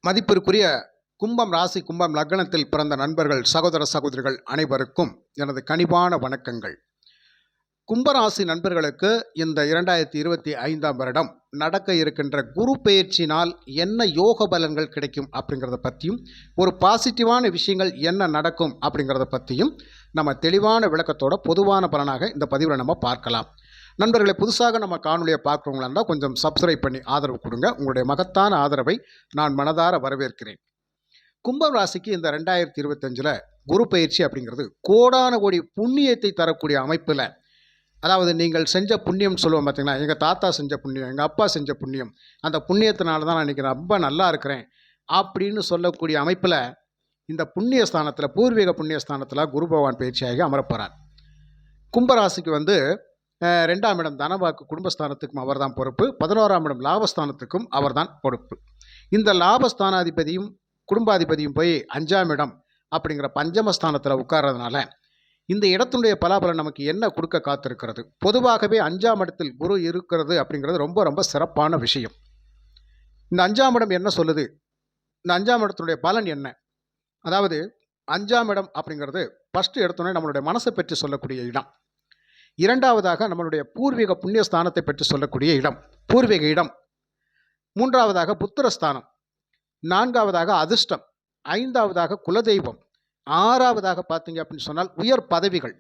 மதிப்பிற்குரிய கும்பம் ராசி கும்பம் லக்னத்தில் பிறந்த நண்பர்கள் சகோதர சகோதரிகள் அனைவருக்கும் எனது கனிவான வணக்கங்கள். கும்பராசி நண்பர்களுக்கு இந்த 2025 வருடம் நடக்க இருக்கின்ற குரு பெயர்ச்சினால் என்ன யோக பலன்கள் கிடைக்கும் அப்படிங்கிறத பற்றியும், ஒரு பாசிட்டிவான விஷயங்கள் என்ன நடக்கும் அப்படிங்கிறத பற்றியும் நம்ம தெளிவான விளக்கத்தோட பொதுவான பலனாக இந்த பதிவில் நம்ம பார்க்கலாம். நண்பர்களை, புதுசாக நம்ம காணொலியை பார்க்குறவங்களா இருந்தால் கொஞ்சம் சப்ஸ்கிரைப் பண்ணி ஆதரவு கொடுங்க. உங்களுடைய மகத்தான ஆதரவை நான் மனதார வரவேற்கிறேன். கும்பம் ராசிக்கு இந்த 2025 குரு பயிற்சி அப்படிங்கிறது கோடான கோடி புண்ணியத்தை தரக்கூடிய அமைப்பில், அதாவது நீங்கள் செஞ்ச புண்ணியம் சொல்லுவோம் பார்த்தீங்களா, எங்கள் தாத்தா செஞ்ச புண்ணியம், எங்கள் அப்பா செஞ்ச புண்ணியம், அந்த புண்ணியத்தினால தான் நான் இன்றைக்கி ரொம்ப நல்லா இருக்கிறேன் அப்படின்னு சொல்லக்கூடிய அமைப்பில் இந்த புண்ணிய ஸ்தானத்தில், பூர்வீக புண்ணிய ஸ்தானத்தில் குரு பகவான் பயிற்சியாகி அமரப்போகிறார். கும்பராசிக்கு 2ஆம் இடம் தனவாக்கு குடும்பஸ்தானத்துக்கும் அவர் தான் பொறுப்பு, 11ஆம் இடம் லாபஸ்தானத்துக்கும் அவர் தான் பொறுப்பு. இந்த லாபஸ்தானாதிபதியும் குடும்பாதிபதியும் போய் 5ஆம் இடம் அப்படிங்கிற பஞ்சமஸ்தானத்தில் உட்கார்றதுனால இந்த இடத்தினுடைய பலாபலன் நமக்கு என்ன கொடுக்க காத்திருக்கிறது. பொதுவாகவே 5ஆம் இடத்தில் குரு இருக்கிறது அப்படிங்கிறது ரொம்ப ரொம்ப சிறப்பான விஷயம். இந்த 5ஆம் இடம் என்ன சொல்லுது, இந்த 5ஆம் இடத்தினுடைய பலன் என்ன? அதாவது 5ஆம் இடம் அப்படிங்கிறது ஃபஸ்ட்டு எடுத்தோன்னே நம்மளுடைய மனசை பற்றி சொல்லக்கூடிய இடம். இரண்டாவதாக நம்மளுடைய பூர்வீக புண்ணியஸ்தானத்தை பற்றி சொல்லக்கூடிய இடம், பூர்வீக இடம். மூன்றாவதாக புத்திரஸ்தானம். நான்காவதாக அதிர்ஷ்டம். ஐந்தாவதாக குலதெய்வம். ஆறாவதாக பார்த்தீங்க அப்படின்னு சொன்னால் உயர் பதவிகள்.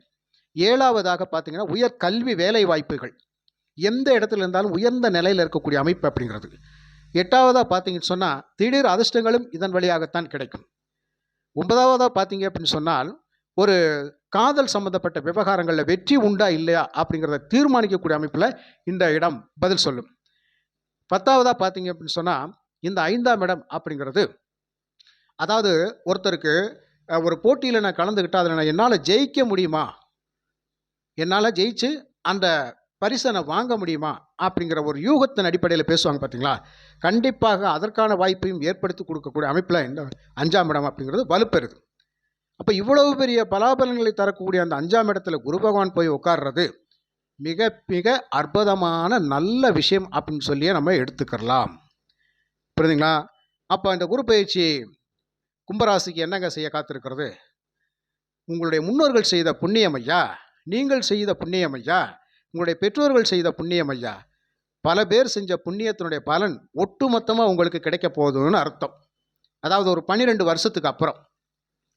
ஏழாவதாக பார்த்தீங்கன்னா உயர் கல்வி வேலை வாய்ப்புகள். எந்த இடத்துல இருந்தாலும் உயர்ந்த நிலையில் இருக்கக்கூடிய அமைப்பு அப்படிங்கிறது. எட்டாவதாக பார்த்தீங்கன்னு சொன்னால் திடீர் அதிர்ஷ்டங்களும் இதன் வழியாகத்தான் கிடைக்கும். 9ஆவதாக பார்த்தீங்க அப்படின்னு சொன்னால் ஒரு காதல் சம்பந்தப்பட்ட விவகாரங்களில் வெற்றி உண்டா இல்லையா அப்படிங்கிறத தீர்மானிக்கக்கூடிய அமைப்பில் இந்த இடம் பதில் சொல்லும். 10ஆவதாக பார்த்தீங்க அப்படின்னு சொன்னால் இந்த 5ஆம் இடம் அப்படிங்கிறது, அதாவது ஒருத்தருக்கு ஒரு போட்டியில் நான் கலந்துக்கிட்டால் அதில் நான் என்னால் ஜெயிக்க முடியுமா, என்னால் ஜெயிச்சு அந்த பரிசை நான் வாங்க முடியுமா அப்படிங்கிற ஒரு யூகத்தின் அடிப்படையில் பேசுவாங்க பார்த்தீங்களா. கண்டிப்பாக அதற்கான வாய்ப்பையும் ஏற்படுத்தி கொடுக்கக்கூடிய அமைப்பில் இந்த 5ஆம் இடம் அப்படிங்கிறது வலுப்பெறுது. அப்போ இவ்வளவு பெரிய பலாபலன்களை தரக்கூடிய அந்த 5ஆம் இடத்துல குரு பகவான் போய் உட்கார்றது மிக மிக அற்புதமான நல்ல விஷயம் அப்படின்னு சொல்லியே நம்ம எடுத்துக்கலாம். புரியுதுங்களா? அப்போ இந்த குரு பயிற்சி கும்பராசிக்கு என்னங்க செய்ய காத்திருக்கிறது? உங்களுடைய முன்னோர்கள் செய்த புண்ணியம் ஐயா, நீங்கள் செய்த புண்ணியம் ஐயா, உங்களுடைய பெற்றோர்கள் செய்த புண்ணியம் ஐயா, பல பேர் செஞ்ச புண்ணியத்தினுடைய பலன் ஒட்டுமொத்தமாக உங்களுக்கு கிடைக்க போகுதுன்னு அர்த்தம். அதாவது ஒரு 12 வருஷத்துக்கு அப்புறம்,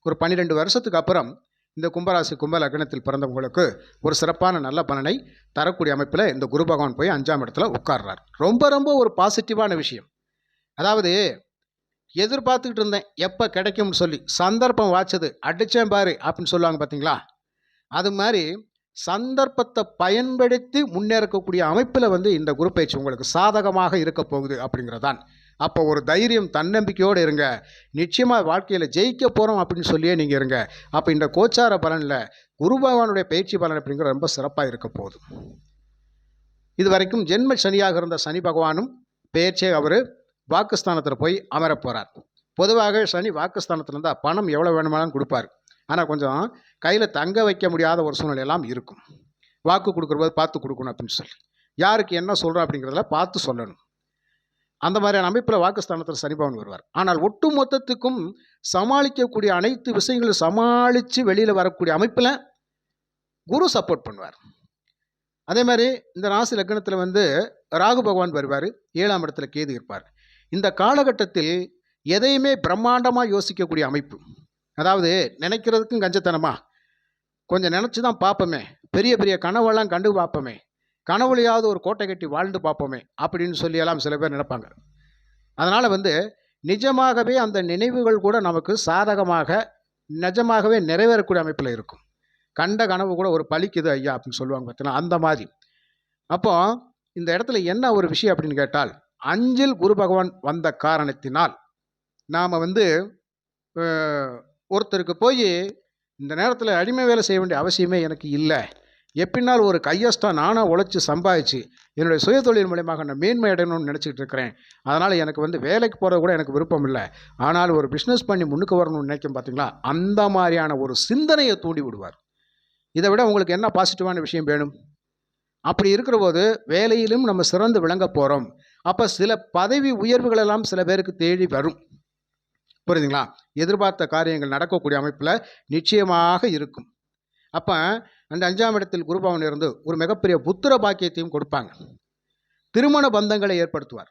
ஒரு 12 வருஷத்துக்கு அப்புறம் இந்த கும்பராசி கும்ப லக்னத்தில் பிறந்தவங்களுக்கு ஒரு சிறப்பான நல்ல பலனை தரக்கூடிய அமைப்பில் இந்த குரு பகவான் போய் 5ஆம் இடத்துல உட்கார்றார். ரொம்ப ரொம்ப ஒரு பாசிட்டிவான விஷயம். அதாவது எதிர்பார்த்துக்கிட்டு இருந்தேன் எப்போ கிடைக்கும்னு சொல்லி, சந்தர்ப்பம் வாய்ச்சது அடித்தேன் பாரு அப்படின்னு சொல்லுவாங்க பார்த்தீங்களா. அது மாதிரி சந்தர்ப்பத்தை பயன்படுத்தி முன்னேறக்கூடிய அமைப்பில் இந்த குரு பயிற்சி உங்களுக்கு சாதகமாக இருக்க போகுது அப்படிங்கிறதான். அப்போ ஒரு தைரியம் தன்னம்பிக்கையோடு இருங்க. நிச்சயமாக வாழ்க்கையில் ஜெயிக்க போகிறோம் அப்படின்னு சொல்லியே நீங்கள் இருங்க. அப்போ இந்த கோச்சார பலனில் குரு பகவானுடைய பயிற்சி பலன் அப்படிங்கிறது ரொம்ப சிறப்பாக இருக்க போகுது. இது வரைக்கும் ஜென்ம சனியாக இருந்த சனி பகவானும் பெயர்ச்சியாக அவர் வாக்குஸ்தானத்தில் போய் அமர போகிறார். பொதுவாக சனி வாக்குஸ்தானத்தில் இருந்தால் பணம் எவ்வளோ வேணுமானாலும் கொடுப்பார். ஆனால் கொஞ்சம் கையில் தங்க வைக்க முடியாத ஒரு சூழ்நிலையெல்லாம் இருக்கும். வாக்கு கொடுக்குறபோது பார்த்து கொடுக்கணும் அப்படின்னு சொல்லி, யாருக்கு என்ன சொல்கிறோம் அப்படிங்கிறதுல பார்த்து சொல்லணும். அந்த மாதிரியான அமைப்பில் வாக்குஸ்தானத்தில் சனி பகவான் வருவார். ஆனால் ஒட்டு மொத்தத்துக்கும் சமாளிக்கக்கூடிய அனைத்து விஷயங்களும் சமாளித்து வெளியில் வரக்கூடிய அமைப்பில் குரு சப்போர்ட் பண்ணுவார். அதே மாதிரி இந்த ராசி லக்னத்தில் ராகு பகவான் வருவார், 7ஆம் இடத்துல கேது இருப்பார். இந்த காலகட்டத்தில் எதையுமே பிரம்மாண்டமாக யோசிக்கக்கூடிய அமைப்பு. அதாவது நினைக்கிறதுக்கும் கஞ்சத்தனமா, கொஞ்சம் நினச்சி தான் பார்ப்போமே, பெரிய பெரிய கனவெல்லாம் கண்டு பார்ப்போமே, கனவுலையாவது ஒரு கோட்டை கட்டி வாழ்ந்து பார்ப்போமே அப்படின்னு சொல்லியெல்லாம் சில பேர் நினைப்பாங்க. அதனால் நிஜமாகவே அந்த நினைவுகள் கூட நமக்கு சாதகமாக நிஜமாகவே நிறைவேறக்கூடிய அமைப்பில் இருக்கும். கண்ட கனவு கூட ஒரு பலிக்குது ஐயா அப்படின்னு சொல்லுவாங்க பார்த்தீங்கன்னா, அந்த மாதிரி. அப்போ இந்த இடத்துல என்ன ஒரு விஷயம் அப்படின்னு கேட்டால், 5இல் குரு பகவான் வந்த காரணத்தினால் நாம் ஒருத்தருக்கு போய் இந்த நேரத்தில் அடிமை வேலை செய்ய வேண்டிய அவசியமே எனக்கு இல்லை. எப்பினால் ஒரு கையஸ்டாக நானாக உழைச்சி சம்பாதிச்சு என்னுடைய சுயதொழில் மூலமாக நான் மேன்மை அடையணும்னு நினச்சிக்கிட்டு இருக்கிறேன். அதனால் எனக்கு வேலைக்கு போகிறது கூட எனக்கு விருப்பம் இல்லை. ஆனால் ஒரு பிஸ்னஸ் பண்ணி முன்னுக்கு வரணும்னு நினைக்கும் பார்த்தீங்களா, அந்த மாதிரியான ஒரு சிந்தனையை தூண்டி விடுவார். இதை விட உங்களுக்கு என்ன பாசிட்டிவான விஷயம் வேணும்? அப்படி இருக்கிற போது வேலையிலும் நம்ம சிறந்து விளங்க போகிறோம். அப்போ சில பதவி உயர்வுகளெல்லாம் சில பேருக்கு தேடி வரும். புரியுதுங்களா? எதிர்பார்த்த காரியங்கள் நடக்கக்கூடிய அமைப்பில் நிச்சயமாக இருக்கும். அப்போ அந்த 5ஆம் இடத்தில் குரு பகவான் இருந்து ஒரு மிகப்பெரிய புத்திர பாக்கியத்தையும் கொடுப்பாங்க. திருமண பந்தங்களை ஏற்படுத்துவார்.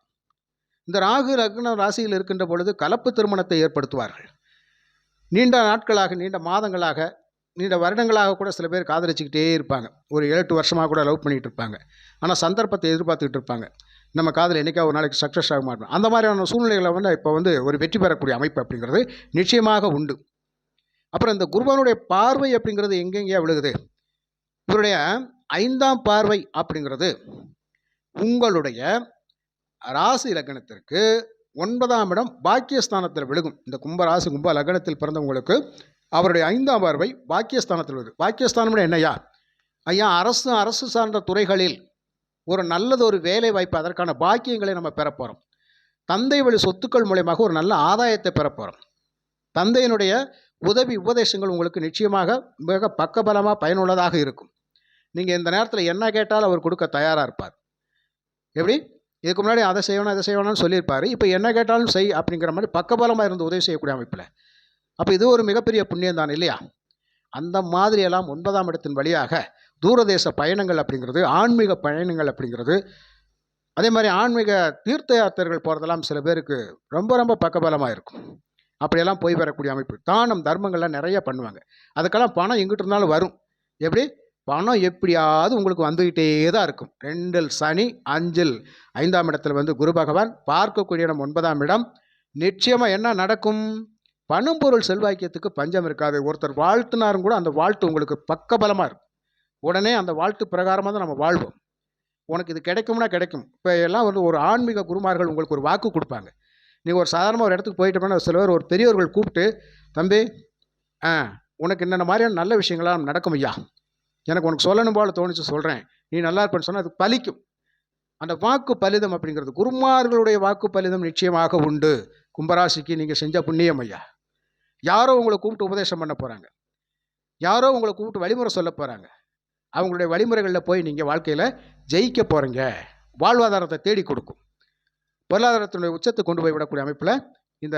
இந்த ராகு லக்ன ராசியில் இருக்கின்ற பொழுது கலப்பு திருமணத்தை ஏற்படுத்துவார்கள். நீண்ட நாட்களாக, நீண்ட மாதங்களாக, நீண்ட வருடங்களாக கூட சில பேர் காதலிச்சுக்கிட்டே இருப்பாங்க. ஒரு 7-8 வருஷமாக கூட லவ் பண்ணிகிட்டு இருப்பாங்க. ஆனால் சந்தர்ப்பத்தை எதிர்பார்த்துக்கிட்டு இருப்பாங்க. நம்ம காதல் என்றைக்கா ஒரு நாளைக்கு சக்ஸஸ் ஆக மாட்டோம். அந்த மாதிரியான சூழ்நிலைகளை இப்போ ஒரு வெற்றி பெறக்கூடிய அமைப்பு அப்படிங்கிறது நிச்சயமாக உண்டு. அப்புறம் இந்த குருவானுடைய பார்வை அப்படிங்கிறது எங்கெங்கேயா விழுகுது? இவருடைய 5ஆம் பார்வை அப்படிங்கிறது உங்களுடைய ராசி லக்னத்திற்கு 9ஆம் இடம் பாக்கியஸ்தானத்தில் விழுகும். இந்த கும்ப ராசி கும்ப லக்னத்தில் பிறந்தவங்களுக்கு அவருடைய 5ஆம் பார்வை பாக்கியஸ்தானத்தில் விழுது. பாக்கியஸ்தானம் என்னையா? ஐயா, அரசு சார்ந்த துறைகளில் ஒரு நல்லது ஒரு வேலை வாய்ப்பு, அதற்கான பாக்கியங்களை நம்ம பெறப்போகிறோம். தந்தை வழி சொத்துக்கள் மூலயமாக ஒரு நல்ல ஆதாயத்தை பெறப்போகிறோம். தந்தையினுடைய உதவி உபதேசங்கள் உங்களுக்கு நிச்சயமாக மிக பக்கபலமாக பயனுள்ளதாக இருக்கும். நீங்கள் இந்த நேரத்தில் என்ன கேட்டாலும் அவர் கொடுக்க தயாராக இருப்பார். எப்படி? இதுக்கு முன்னாடி அதை செய்யணும் இதை செய்யணும்னு சொல்லியிருப்பார். இப்போ என்ன கேட்டாலும் செய் அப்படிங்கிற மாதிரி பக்கபலமாக இருந்து உதவி செய்யக்கூடிய அமைப்பில். அப்போ இது ஒரு மிகப்பெரிய புண்ணியம் தான் இல்லையா? அந்த மாதிரியெல்லாம் 9ஆம் இடத்தின் வழியாக தூரதேச பயணங்கள் அப்படிங்கிறது, ஆன்மீக பயணங்கள் அப்படிங்கிறது, அதே மாதிரி ஆன்மீக தீர்த்த யாத்திரைகள் போகிறதெல்லாம் சில பேருக்கு ரொம்ப ரொம்ப பக்கபலமாக இருக்கும். அப்படியெல்லாம் போய் வரக்கூடிய அமைப்பு. தானம் தர்மங்கள்லாம் நிறைய பண்ணுவாங்க. அதுக்கெல்லாம் பணம் எங்கிட்டு இருந்தாலும் வரும். எப்படி? பணம் எப்படியாவது உங்களுக்கு வந்துக்கிட்டே தான் இருக்கும். 2இல் சனி, 5ஆம் இடத்துல குரு பகவான், பார்க்கக்கூடிய இடம் 9ஆம் இடம். நிச்சயமாக என்ன நடக்கும்? பணம் பொருள் செல்வாக்கியத்துக்கு பஞ்சம் இருக்காது. ஒருத்தர் வாழ்த்துனாரும் கூட அந்த வாழ்த்து உங்களுக்கு பக்கபலமாக இருக்கும். உடனே அந்த வாழ்த்து பிரகாரமாக தான் நம்ம வாழ்வோம். உனக்கு இது கிடைக்கும்னா கிடைக்கும். இப்போ எல்லாம் ஒரு ஆன்மீக குருமார்கள் உங்களுக்கு ஒரு வாக்கு கொடுப்பாங்க. நீங்கள் ஒரு சாதாரணமாக ஒரு இடத்துக்கு போயிட்டு போனால் சில பேர் ஒரு பெரியவர்கள் கூப்பிட்டு, தம்பி உனக்கு என்னென்ன மாதிரியான நல்ல விஷயங்கள்லாம் நடக்கும் ஐயா, எனக்கு உனக்கு சொல்லணும் போல தோணிச்சு சொல்கிறேன், நீ நல்லா இருப்பேன்னு சொன்னால் அது பலிக்கும். அந்த வாக்கு பலிதம் அப்படிங்கிறது குருமார்களுடைய வாக்கு பலிதம் நிச்சயமாக உண்டு. கும்பராசிக்கு நீங்கள் செஞ்ச புண்ணியம் ஐயா. யாரோ உங்களை கூப்பிட்டு உபதேசம் பண்ண போகிறாங்க, யாரோ உங்களை கூப்பிட்டு வழிமுறை சொல்ல போகிறாங்க. அவங்களுடைய வழிமுறைகளில் போய் நீங்கள் வாழ்க்கையில் ஜெயிக்க போகிறீங்க. வாழ்வாதாரத்தை தேடி கொடுக்கும். பொருளாதாரத்தினுடைய உச்சத்தை கொண்டு போய் விடக்கூடிய அமைப்பில் இந்த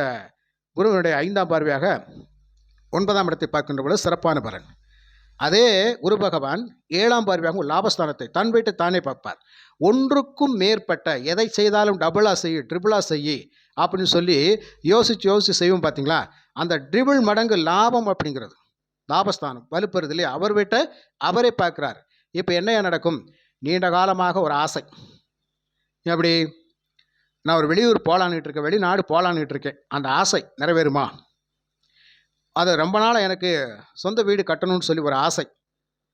குருவினுடைய 5ஆம் பார்வையாக 9ஆம் இடத்தை பார்க்கின்ற பொழுது சிறப்பான பலன். அதே குரு பகவான் 7ஆம் பார்வையாக ஒரு லாபஸ்தானத்தை தன் வீட்டை தானே பார்ப்பார். ஒன்றுக்கும் மேற்பட்ட எதை செய்தாலும் டபுளாக செய்யு, ட்ரிபிளாக செய்யி அப்படின்னு சொல்லி யோசித்து செய்வோம் பார்த்தீங்களா? அந்த ட்ரிபிள் மடங்கு லாபம் அப்படிங்கிறது லாபஸ்தானம் வலுப்பெறுது இல்லையா? அவர் வீட்டை அவரே பார்க்குறார். இப்போ என்னையா நடக்கும்? நீண்ட காலமாக ஒரு ஆசை, எப்படி நான் ஒரு வெளியூர் போகலான்ட்டு இருக்கேன், வெளிநாடு போகலான்ட்டு இருக்கேன், அந்த ஆசை நிறைவேறுமா? அது ரொம்ப நாள் எனக்கு சொந்த வீடு கட்டணும்னு சொல்லி ஒரு ஆசை,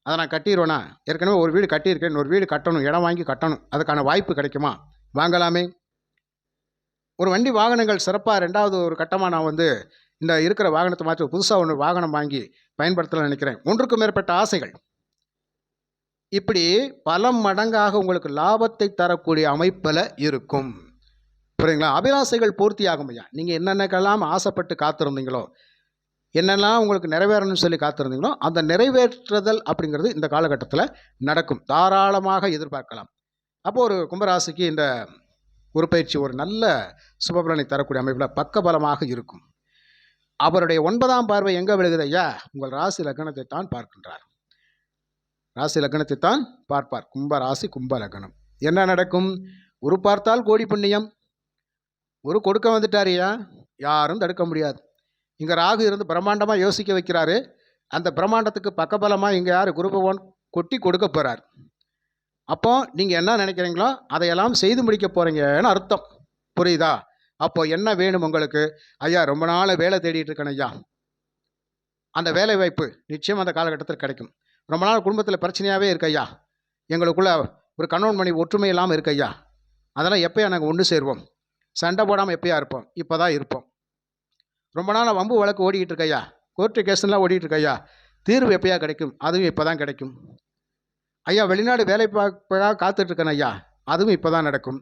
அதை நான் கட்டிடுவேனா? ஏற்கனவே ஒரு வீடு கட்டியிருக்கேன், இன்னொரு வீடு கட்டணும், இடம் வாங்கி கட்டணும், அதுக்கான வாய்ப்பு கிடைக்குமா? வாங்கலாமே. ஒரு வண்டி வாகனங்கள் சிறப்பாக 2வது ஒரு கட்டமாக நான் இந்த இருக்கிற வாகனத்தை மாற்றி புதுசாக ஒன்று வாகனம் வாங்கி பயன்படுத்தலாம் நினைக்கிறேன். ஒன்றுக்கும் மேற்பட்ட ஆசைகள். இப்படி பல மடங்காக உங்களுக்கு லாபத்தை தரக்கூடிய அமைப்பில் இருக்கும். புரியுங்களா? அபிலாசைகள் பூர்த்தி ஆகும் ஐயா. நீங்கள் என்னென்னக்கெல்லாம் ஆசைப்பட்டு காத்திருந்தீங்களோ, என்னெல்லாம் உங்களுக்கு நிறைவேறணும்னு சொல்லி காத்திருந்தீங்களோ, அந்த நிறைவேற்றுதல் அப்படிங்கிறது இந்த காலகட்டத்தில் நடக்கும். தாராளமாக எதிர்பார்க்கலாம். அப்போது ஒரு கும்பராசிக்கு இந்த ஒரு பயிற்சி ஒரு நல்ல சுபபலனை தரக்கூடிய அமைப்பில் பக்கபலமாக இருக்கும். அவருடைய 9ஆம் பார்வை எங்கே விழுகுது ஐயா? உங்கள் ராசி லக்னத்தை தான் பார்க்கின்றார். ராசி லக்னத்தை தான் பார்ப்பார். கும்ப ராசி கும்ப லக்னம். என்ன நடக்கும்? ஒரு பார்த்தால் கோடி புண்ணியம். ஒரு கொடுக்க வந்துட்டாரியா, யாரும் தடுக்க முடியாது. இங்கே ராகு இருந்து பிரம்மாண்டமாக யோசிக்க வைக்கிறாரு. அந்த பிரம்மாண்டத்துக்கு பக்கபலமாக இங்கே யார்? குரு பகவான் கொட்டி கொடுக்க போகிறார். அப்போ நீங்கள் என்ன நினைக்கிறீங்களோ அதையெல்லாம் செய்து முடிக்க போகிறீங்கன்னு அர்த்தம். புரியுதா? அப்போ என்ன வேணும் உங்களுக்கு? ஐயா, ரொம்ப நாள் வேலை தேடிட்டு இருக்கேன் ஐயா, அந்த வேலை வாய்ப்பு நிச்சயம் அந்த காலகட்டத்தில் கிடைக்கும். ரொம்ப நாள் குடும்பத்தில் பிரச்சனையாகவே இருக்கு ஐயா, எங்களுக்குள்ள ஒரு கணவன் மனைவி ஒற்றுமை இல்லாமல் இருக்கு ஐயா, அதெல்லாம் எப்போயா நாங்கள் ஒன்று சேருவோம், சண்டை போடாமல் எப்போயா இருப்போம்? இப்போ தான் இருப்போம். ரொம்ப நாள் வம்பு வழக்கு ஓடிக்கிட்டு இருக்கையா, கோர்ட்டு கேஸ்லாம் ஓடிக்கிட்டு இருக்கையா, தீர்வு எப்போயா கிடைக்கும்? அதுவும் இப்போ தான் கிடைக்கும். ஐயா, வெளிநாடு வேலை பார்ப்பதாக காத்துட்ருக்கேன் ஐயா, அதுவும் இப்போ தான் நடக்கும்.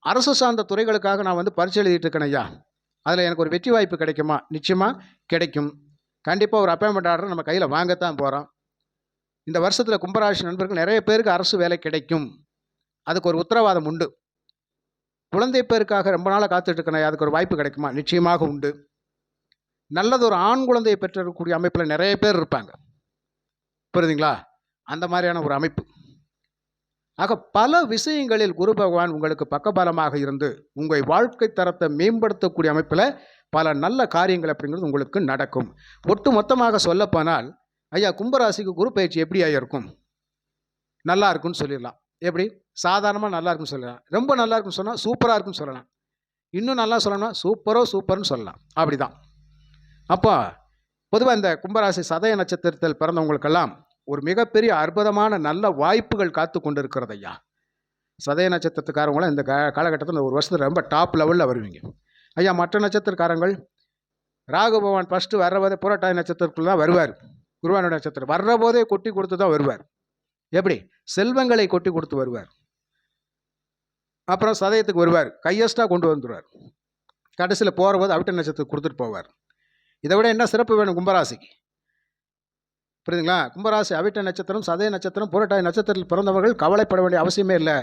அரசு சார்ந்த துறைகளுக்காக நான் பரீட்சை எழுதிட்டு இருக்கேன் ஐயா, அதில் எனக்கு ஒரு வெற்றி வாய்ப்பு கிடைக்குமா? நிச்சயமாக கிடைக்கும். கண்டிப்பாக ஒரு அப்பாயின்மெண்ட் ஆர்டர் நம்ம கையில் வாங்கத்தான் போகிறோம். இந்த வருஷத்தில் கும்பராசி நண்பர்கள் நிறைய பேருக்கு அரசு வேலை கிடைக்கும். அதுக்கு ஒரு உத்தரவாதம் உண்டு. குழந்தை பேருக்காக ரொம்ப நாளாக காத்துட்ருக்கேன் ஐயா, அதுக்கு ஒரு வாய்ப்பு கிடைக்குமா? நிச்சயமாக உண்டு. நல்லது ஒரு ஆண் குழந்தையை பெற்றிருக்கக்கூடிய அமைப்பில் நிறைய பேர் இருப்பாங்க. புரியுதுங்களா? அந்த மாதிரியான ஒரு அமைப்பு. ஆக பல விஷயங்களில் குரு பகவான் உங்களுக்கு பக்கபலமாக இருந்து உங்கள் வாழ்க்கை தரத்தை மேம்படுத்தக்கூடிய அமைப்பில் பல நல்ல காரியங்கள் அப்படிங்கிறது உங்களுக்கு நடக்கும். ஒட்டு மொத்தமாக சொல்லப்போனால், ஐயா கும்பராசிக்கு குரு பயிற்சி எப்படி ஐயா இருக்கும்? நல்லா இருக்குன்னு சொல்லிடலாம். எப்படி? சாதாரணமாக நல்லா இருக்குன்னு சொல்லலாம். ரொம்ப நல்லா இருக்குன்னு சொன்னால் சூப்பராக இருக்குன்னு சொல்லலாம். இன்னும் நல்லா சொல்லணும்னா சூப்பர்னு சொல்லலாம். அப்படிதான். அப்போ பொதுவாக இந்த கும்பராசி சதய நட்சத்திரத்தில் பிறந்தவங்களுக்கெல்லாம் ஒரு மிகப்பெரிய அற்புதமான நல்ல வாய்ப்புகள் காத்து கொண்டு இருக்கிறது ஐயா. சதய நட்சத்திரத்துக்காரவங்களாம் இந்த காலகட்டத்தில் ஒரு வருஷத்தில் ரொம்ப டாப் லெவலில் வருவீங்க ஐயா. மற்ற நட்சத்திரக்காரங்கள் ராகு பகவான் ஃபஸ்ட்டு வர்றபோதே புரட்டாதி நட்சத்திரத்துக்குள்ள தான் வருவார். குருவான நட்சத்திரம் வர்ற போதே கொட்டி கொடுத்து தான் வருவார். எப்படி? செல்வங்களை கொட்டி கொடுத்து வருவார். அப்புறம் சதயத்துக்கு வருவார், கையஸ்டாக கொண்டு வந்துடுவார். கடைசியில் போகிற போது அவிட்ட நட்சத்திரத்துக்கு கொடுத்துட்டு போவார். இதை விட என்ன சிறப்பு வேணும் கும்பராசிக்கு? புரியுதுங்களா? கும்பராசி அவிட்ட நட்சத்திரம், சதய நட்சத்திரம், புரட்டாதி நட்சத்திரத்தில் பிறந்தவர்கள் கவலைப்பட வேண்டிய அவசியமே இல்லை.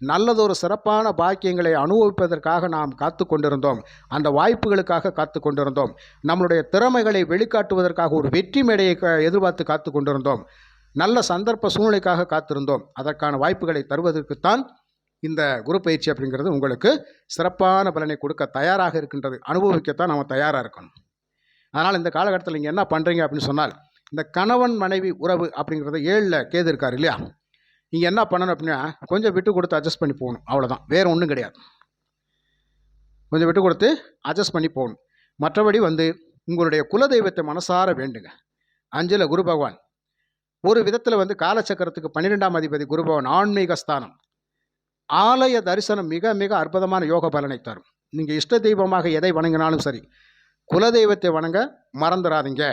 நல்லதொரு சிறப்பான பாக்கியங்களை அனுபவிப்பதற்காக நாம் காத்து கொண்டிருந்தோம். அந்த வாய்ப்புகளுக்காக காத்து கொண்டிருந்தோம். நம்மளுடைய திறமைகளை வெளிக்காட்டுவதற்காக ஒரு வெற்றி மேடையை எதிர்பார்த்து காத்து கொண்டிருந்தோம். நல்ல சந்தர்ப்ப சூழ்நிலைக்காக காத்திருந்தோம். அதற்கான வாய்ப்புகளை தருவதற்குத்தான் இந்த குரு பயிற்சி அப்படிங்கிறது உங்களுக்கு சிறப்பான பலனை கொடுக்க தயாராக இருக்கின்றது. அனுபவிக்கத்தான் நம்ம தயாராக இருக்கணும். அதனால் இந்த காலகட்டத்தில் நீங்கள் என்ன பண்ணுறீங்க அப்படின்னு சொன்னால், இந்த கணவன் மனைவி உறவு அப்படிங்கிறத 7ல் கேது இருக்கார் இல்லையா? நீங்கள் என்ன பண்ணணும் அப்படின்னா, கொஞ்சம் விட்டு கொடுத்து அட்ஜஸ்ட் பண்ணி போகணும். அவ்வளோதான், வேறு ஒன்றும் கிடையாது. கொஞ்சம் விட்டு கொடுத்து அட்ஜஸ்ட் பண்ணி போகணும். மற்றபடி உங்களுடைய குலதெய்வத்தை மனசார வேண்டுங்க. 5ல் குரு பகவான் ஒரு விதத்தில் காலச்சக்கரத்துக்கு 12ஆம் அதிபதி குரு பகவான், ஆன்மீக ஸ்தானம். ஆலய தரிசனம் மிக மிக அற்புதமான யோக பலனை தரும். நீங்கள் இஷ்ட தெய்வமாக எதை வணங்கினாலும் சரி, குலதெய்வத்தை வணங்க மறந்துடாதீங்க.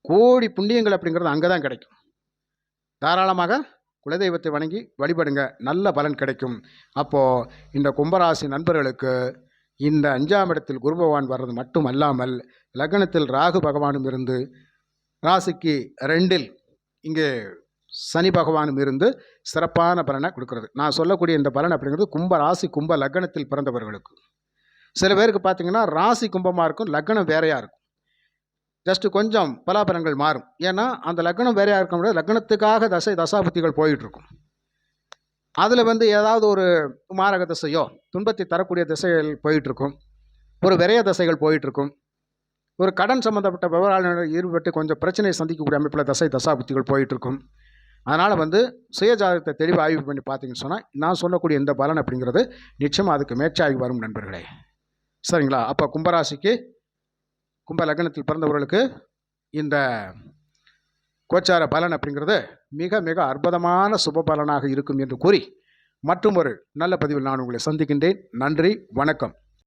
கோடி புண்ணியங்கள் அப்படிங்கிறது அங்கே தான் கிடைக்கும். தாராளமாக குலதெய்வத்தை வணங்கி வழிபடுங்க, நல்ல பலன் கிடைக்கும். அப்போது இந்த கும்பராசி நண்பர்களுக்கு இந்த 5ஆம் இடத்தில் குரு பகவான் வர்றது மட்டும் அல்லாமல் லக்னத்தில் ராகு பகவானும் இருந்து, ராசிக்கு 2ல் இங்கே சனி பகவானும் இருந்து சிறப்பான பலனை கொடுக்கறது. நான் சொல்லக்கூடிய இந்த பலன் அப்படிங்கிறது கும்ப ராசி கும்ப லக்னத்தில் பிறந்தவர்களுக்கு. சில பேருக்கு பார்த்தீங்கன்னா ராசி கும்பமாக இருக்கும், லக்னம் வேறையாக இருக்கும். ஜஸ்ட்டு கொஞ்சம் பலாபலன்கள் மாறும். ஏன்னா அந்த லக்னம் வேறையாக இருக்க முடியாது. லக்னத்துக்காக தசாபுத்திகள் போயிட்டுருக்கும். அதில் ஏதாவது ஒரு மாரக திசையோ துன்பத்தை தரக்கூடிய திசைகள் போயிட்டுருக்கும். ஒரு விரைய திசைகள் போயிட்டுருக்கும். ஒரு கடன் சம்மந்தப்பட்ட விவகாரங்கள் ஈடுபட்டு கொஞ்சம் பிரச்சனையை சந்திக்கக்கூடிய அமைப்பில் தசாபுத்திகள் போயிட்டுருக்கும். அதனால் சுயஜாதகத்தை தெளிவாக ஆய்வு பண்ணி பார்த்தீங்கன்னு சொன்னால், நான் சொல்லக்கூடிய இந்த பலன் அப்படிங்கிறது நிச்சயமாக அதுக்கு மேட்சாகி வரும் நண்பர்களே. சரிங்களா? அப்போ கும்பராசிக்கு கும்ப லக்னத்தில் பிறந்தவர்களுக்கு இந்த கோச்சார பலன் அப்படிங்கிறது மிக மிக அற்புதமான சுப பலனாக இருக்கும் என்று கூறி, மற்றும் ஒரு நல்ல பதிவில் நான் உங்களை சந்திக்கின்றேன். நன்றி, வணக்கம்.